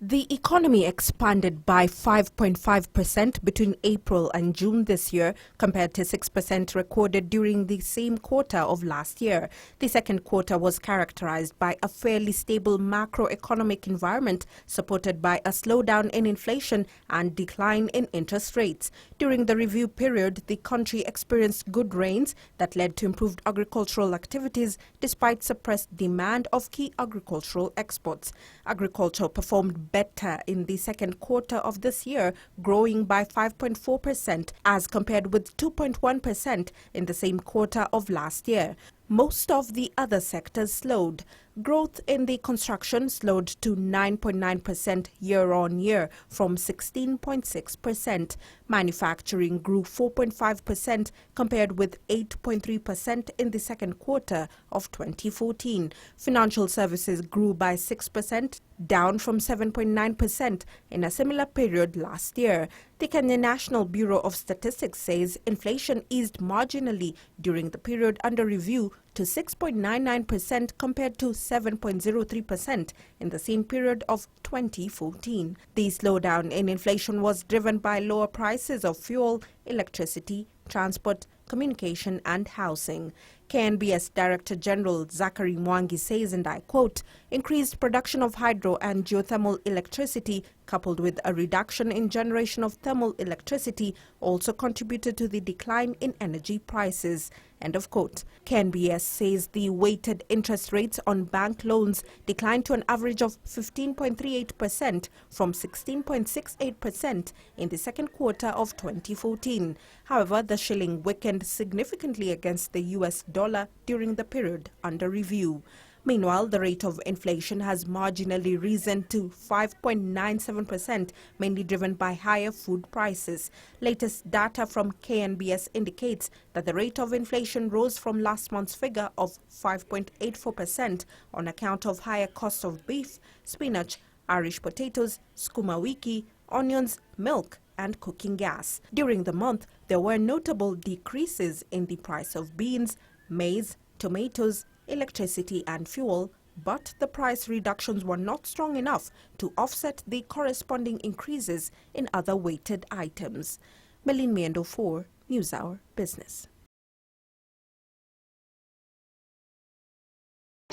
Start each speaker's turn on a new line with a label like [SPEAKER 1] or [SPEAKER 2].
[SPEAKER 1] The economy expanded by 5.5% between April and June this year, compared to 6% recorded during the same quarter of last year. The second quarter was characterized by a fairly stable macroeconomic environment, supported by a slowdown in inflation and decline in interest rates. During the review period, the country experienced good rains that led to improved agricultural activities despite suppressed demand of key agricultural exports. Agriculture performed better in the second quarter of this year, growing by 5.4% as compared with 2.1% in the same quarter of last year. Most of the other sectors slowed. Growth in the construction slowed to 9.9% year-on-year from 16.6%. Manufacturing grew 4.5% compared with 8.3% in the second quarter of 2014. Financial services grew by 6%, down from 7.9% in a similar period last year. The Kenya National Bureau of Statistics says inflation eased marginally during the period under review to 6.99% compared to 7.03% in the same period of 2014. The slowdown in inflation was driven by lower prices of fuel, electricity, transport, communication and housing. KNBS Director General Zachary Mwangi says, and I quote, "Increased production of hydro and geothermal electricity coupled with a reduction in generation of thermal electricity also contributed to the decline in energy prices." End of quote. KNBS says the weighted interest rates on bank loans declined to an average of 15.38% from 16.68% in the second quarter of 2014. However, the shilling weakened significantly against the US dollar during the period under review. Meanwhile, the rate of inflation has marginally risen to 5.97%, mainly driven by higher food prices. Latest data from KNBS indicates that the rate of inflation rose from last month's figure of 5.84% on account of higher cost of beef, spinach, Irish potatoes, sukuma wiki, onions, milk, and cooking gas. During the month, there were notable decreases in the price of beans, maize, tomatoes, electricity and fuel, but the price reductions were not strong enough to offset the corresponding increases in other weighted items. Melin Miendo for NewsHour Business.